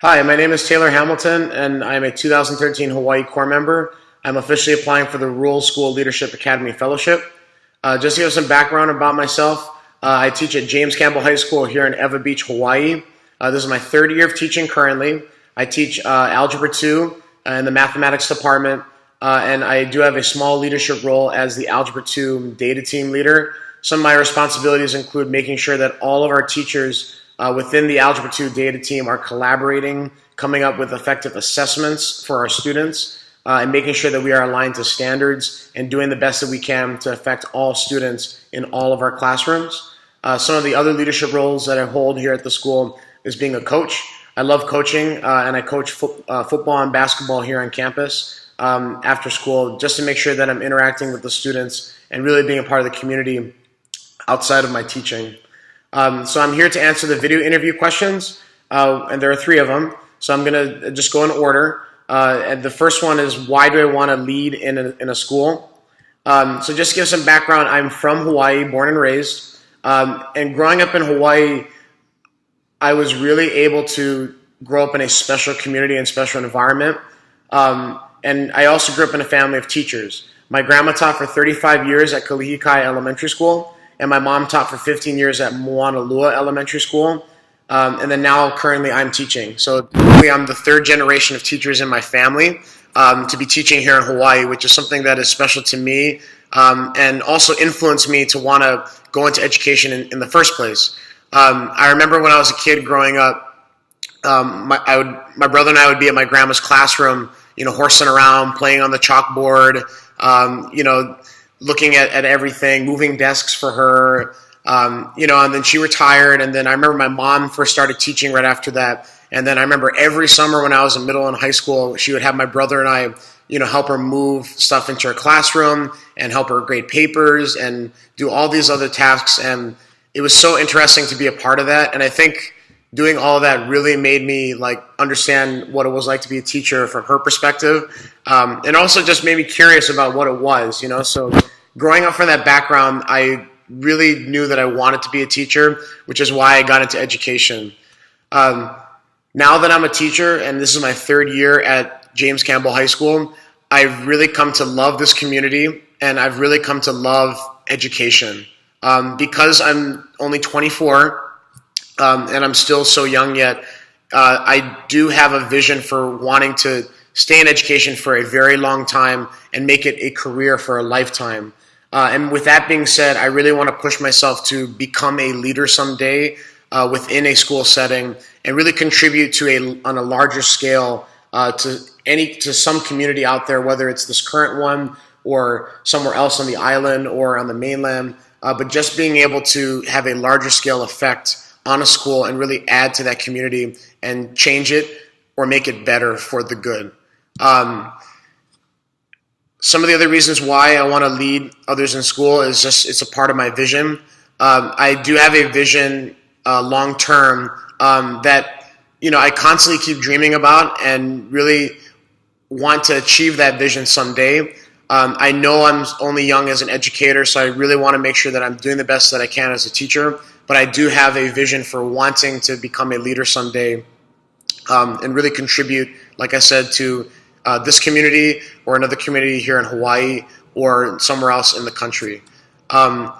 Hi, my name is Taylor Hamilton, and I'm a 2013 Hawaii Corps member. I'm officially applying for the Rural School Leadership Academy Fellowship. Just to give some background about myself, I teach at James Campbell High School here in Ewa Beach, Hawaii. This is my third year of teaching currently. I teach Algebra 2 in the mathematics department, and I do have a small leadership role as the Algebra 2 data team leader. Some of my responsibilities include making sure that all of our teachers within the Algebra 2 data team are collaborating, coming up with effective assessments for our students, and making sure that we are aligned to standards and doing the best that we can to affect all students in all of our classrooms. Some of the other leadership roles that I hold here at the school is being a coach. I love coaching, and I coach football and basketball here on campus after school, just to make sure that I'm interacting with the students and really being a part of the community outside of my teaching. So I'm here to answer the video interview questions, and there are three of them. So I'm going to just go in order. And the first one is, why do I want to lead in a school? So just to give some background, I'm from Hawaii, born and raised. And growing up in Hawaii, I was really able to grow up in a special community and special environment. And I also grew up in a family of teachers. My grandma taught for 35 years at Kalihikai Elementary School, and my mom taught for 15 years at Moanalua Elementary School. And then now currently I'm teaching. So I'm the third generation of teachers in my family to be teaching here in Hawaii, which is something that is special to me and also influenced me to want to go into education in the first place. I remember when I was a kid growing up, my brother and I would be at my grandma's classroom, horsing around, playing on the chalkboard, looking at everything, moving desks for her, and then she retired. And then I remember my mom first started teaching right after that. And then I remember every summer when I was in middle and high school, she would have my brother and I, help her move stuff into her classroom and help her grade papers and do all these other tasks. And it was so interesting to be a part of that. And I think doing all of that really made me understand what it was like to be a teacher from her perspective, and also just made me curious about what it was. So growing up from that background, I really knew that I wanted to be a teacher, which is why I got into education. Now that I'm a teacher, and this is my third year at James Campbell High School, I've really come to love this community, and I've really come to love education. Because I'm only 24, and I'm still so young yet, I do have a vision for wanting to stay in education for a very long time and make it a career for a lifetime. And with that being said, I really want to push myself to become a leader someday within a school setting and really contribute on a larger scale to some community out there, whether it's this current one or somewhere else on the island or on the mainland, but just being able to have a larger scale effect on a school and really add to that community and change it or make it better for the good. Some of the other reasons why I want to lead others in school is just it's a part of my vision. I do have a vision long term that I constantly keep dreaming about and really want to achieve that vision someday. I know I'm only young as an educator, so I really want to make sure that I'm doing the best that I can as a teacher, but I do have a vision for wanting to become a leader someday and really contribute, like I said, to this community or another community here in Hawaii or somewhere else in the country. I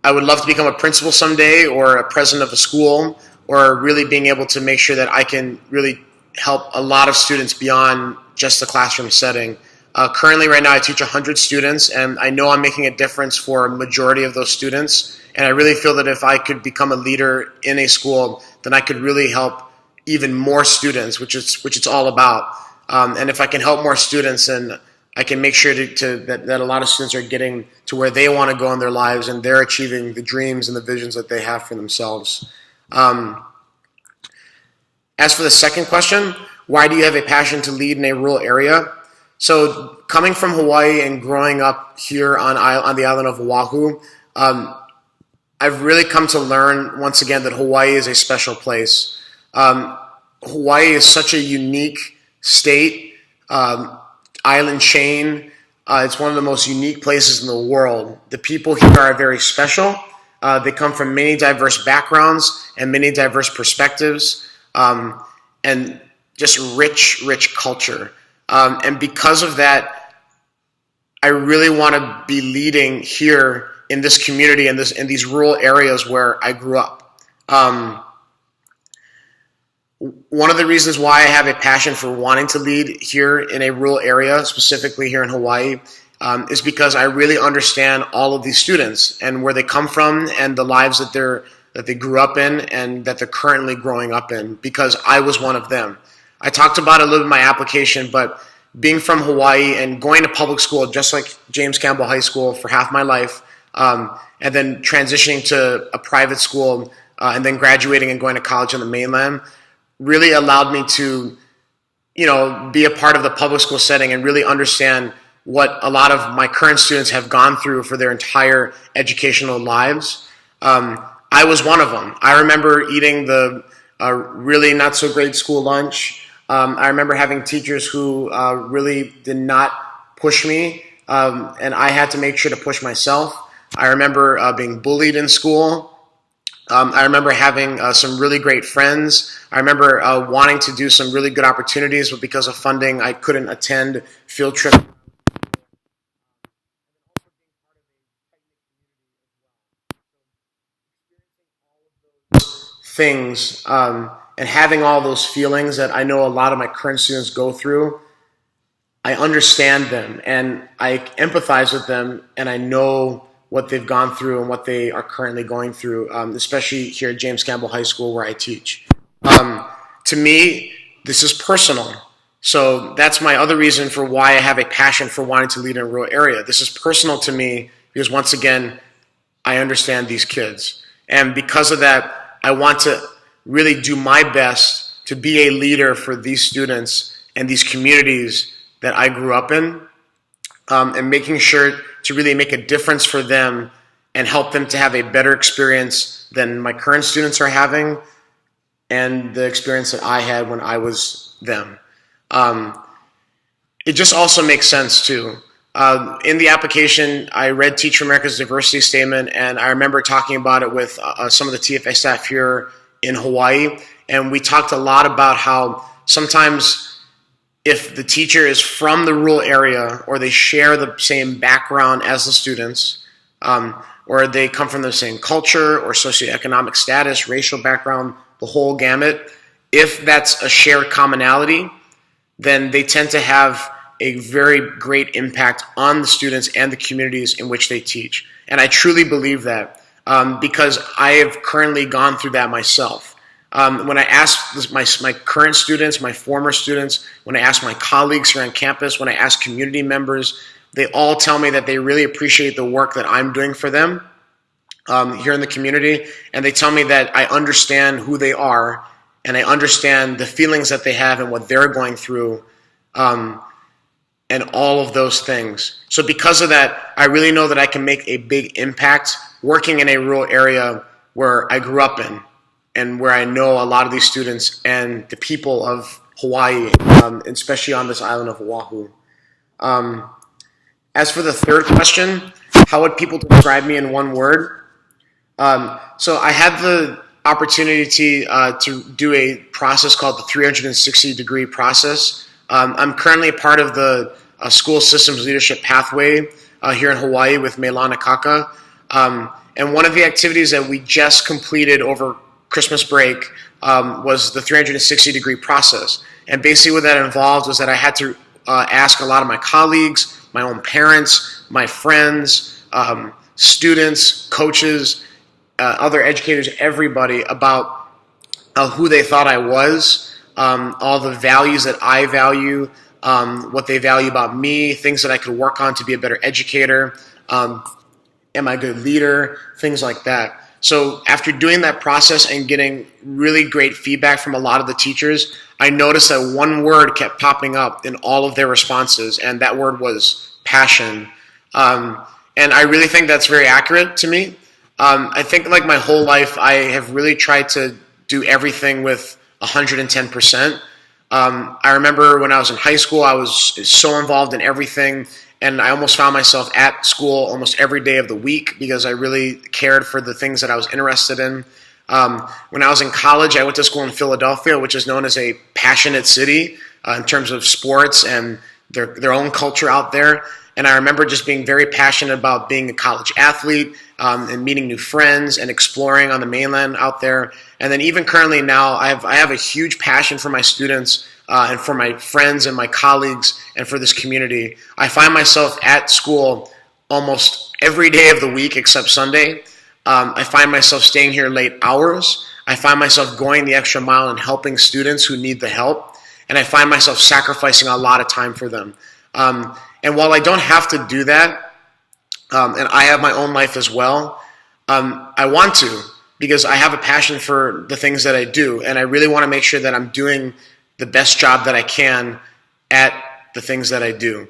would love to become a principal someday or a president of a school, or really being able to make sure that I can really help a lot of students beyond just the classroom setting. Currently, right now, I teach 100 students, and I know I'm making a difference for a majority of those students. And I really feel that if I could become a leader in a school, then I could really help even more students, which it's all about. And if I can help more students, then I can make sure that a lot of students are getting to where they want to go in their lives, and they're achieving the dreams and the visions that they have for themselves. As for the second question, why do you have a passion to lead in a rural area? So coming from Hawaii and growing up here on the island of Oahu, I've really come to learn once again that Hawaii is a special place. Hawaii is such a unique state, island chain. It's one of the most unique places in the world. The people here are very special. They come from many diverse backgrounds and many diverse perspectives. And and just rich culture. And because of that, I really want to be leading here in this community, in these rural areas where I grew up. One of the reasons why I have a passion for wanting to lead here in a rural area, specifically here in Hawaii, is because I really understand all of these students and where they come from and the lives that they grew up in and that they're currently growing up in, because I was one of them. I talked about it a little bit in my application, but being from Hawaii and going to public school, just like James Campbell High School for half my life, and then transitioning to a private school, and then graduating and going to college on the mainland, really allowed me to, be a part of the public school setting and really understand what a lot of my current students have gone through for their entire educational lives. I was one of them. I remember eating the really not so great school lunch. I remember having teachers who really did not push me, and I had to make sure to push myself. I remember being bullied in school. I remember having some really great friends. I remember wanting to do some really good opportunities, but because of funding, I couldn't attend field trips. Things and having all those feelings that I know a lot of my current students go through, I understand them and I empathize with them, and I know what they've gone through and what they are currently going through, especially here at James Campbell High School where I teach. To me, this is personal. So that's my other reason for why I have a passion for wanting to lead in a rural area. This is personal to me because, once again, I understand these kids. And because of that, I want to really do my best to be a leader for these students and these communities that I grew up in, and making sure to really make a difference for them and help them to have a better experience than my current students are having and the experience that I had when I was them. It just also makes sense too. In the application, I read Teach for America's diversity statement, and I remember talking about it with some of the TFA staff here in Hawaii, and we talked a lot about how sometimes if the teacher is from the rural area, or they share the same background as the students, or they come from the same culture or socioeconomic status, racial background, the whole gamut, if that's a shared commonality, then they tend to have a very great impact on the students and the communities in which they teach. And I truly believe that, because I have currently gone through that myself. When I ask my current students, my former students, when I ask my colleagues here on campus, when I ask community members, they all tell me that they really appreciate the work that I'm doing for them here in the community. And they tell me that I understand who they are, and I understand the feelings that they have and what they're going through, and all of those things. So because of that, I really know that I can make a big impact working in a rural area where I grew up in, and where I know a lot of these students and the people of Hawaii, especially on this island of Oahu. As for the third question, how would people describe me in one word? So I had the opportunity to do a process called the 360-degree process. I'm currently a part of the school systems leadership pathway here in Hawaii with Meilana Kaka. And one of the activities that we just completed over Christmas break was the 360-degree process. And basically what that involved was that I had to ask a lot of my colleagues, my own parents, my friends, students, coaches, other educators, everybody about who they thought I was, all the values that I value, what they value about me, things that I could work on to be a better educator, am I a good leader, things like that. So after doing that process and getting really great feedback from a lot of the teachers, I noticed that one word kept popping up in all of their responses, and that word was passion. And I really think that's very accurate to me. I think like my whole life, I have really tried to do everything with 110%. I remember when I was in high school, I was so involved in everything, and I almost found myself at school almost every day of the week because I really cared for the things that I was interested in. When I was in college, I went to school in Philadelphia, which is known as a passionate city in terms of sports and their own culture out there. And I remember just being very passionate about being a college athlete and meeting new friends and exploring on the mainland out there. And then even currently now, I have a huge passion for my students and for my friends and my colleagues and for this community. I find myself at school almost every day of the week except Sunday. I find myself staying here late hours. I find myself going the extra mile and helping students who need the help. And I find myself sacrificing a lot of time for them. And while I don't have to do that, and I have my own life as well, I want to, because I have a passion for the things that I do. And I really want to make sure that I'm doing the best job that I can at the things that I do.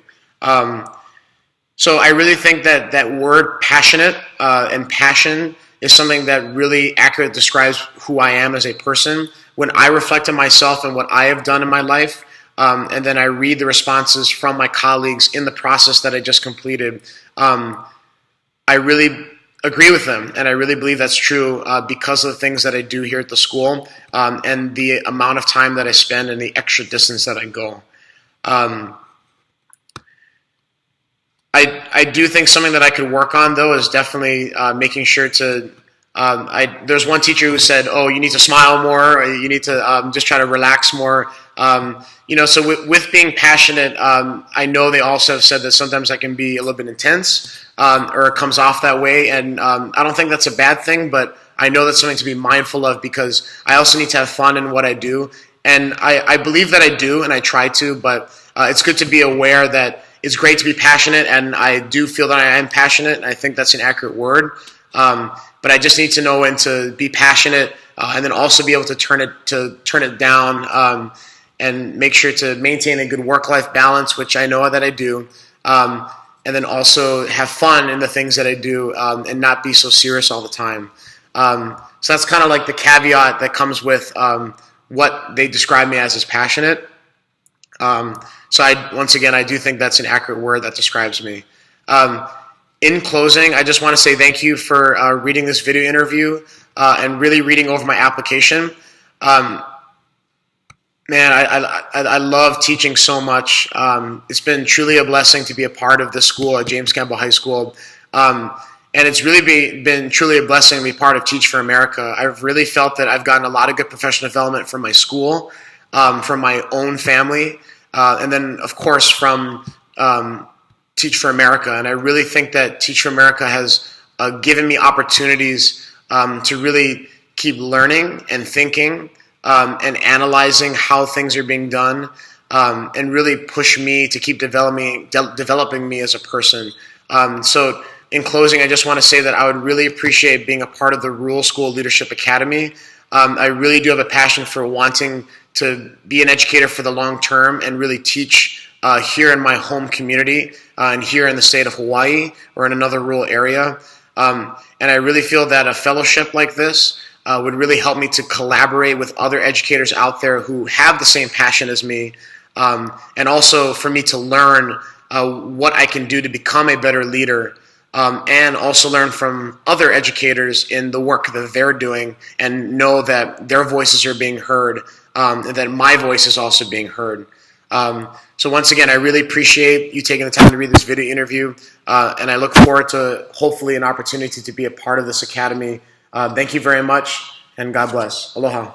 So I really think that that word passionate and passion is something that really accurately describes who I am as a person. When I reflect on myself and what I have done in my life, and then I read the responses from my colleagues in the process that I just completed, I really agree with them, and I really believe that's true because of the things that I do here at the school and the amount of time that I spend and the extra distance that I go. I do think something that I could work on, though, is definitely making sure to there's one teacher who said, "Oh, you need to smile more, or you need to just try to relax more." So with being passionate, I know they also have said that sometimes I can be a little bit intense, or it comes off that way, and I don't think that's a bad thing, but I know that's something to be mindful of because I also need to have fun in what I do, and I believe that I do, and I try to, but it's good to be aware that it's great to be passionate, and I do feel that I am passionate, and I think that's an accurate word. But I just need to know when to be passionate, and then also be able to turn it down, and make sure to maintain a good work-life balance, which I know that I do, and then also have fun in the things that I do, and not be so serious all the time. So that's kind of like the caveat that comes with what they describe me as passionate. So once again, I do think that's an accurate word that describes me. In closing, I just want to say thank you for reading this video interview and really reading over my application. Man, I love teaching so much. It's been truly a blessing to be a part of this school at James Campbell High School. And it's really been truly a blessing to be part of Teach for America. I've really felt that I've gotten a lot of good professional development from my school, from my own family, and then, of course, from Teach for America. And I really think that Teach for America has given me opportunities to really keep learning and thinking and analyzing how things are being done, and really push me to keep developing me as a person. So in closing, I just want to say that I would really appreciate being a part of the Rural School Leadership Academy. I really do have a passion for wanting to be an educator for the long term and really teach here in my home community and here in the state of Hawaii or in another rural area. And I really feel that a fellowship like this would really help me to collaborate with other educators out there who have the same passion as me, and also for me to learn what I can do to become a better leader, and also learn from other educators in the work that they're doing and know that their voices are being heard, and that my voice is also being heard. So once again, I really appreciate you taking the time to read this video interview, and I look forward to hopefully an opportunity to be a part of this academy. Thank you very much, and God bless. Aloha.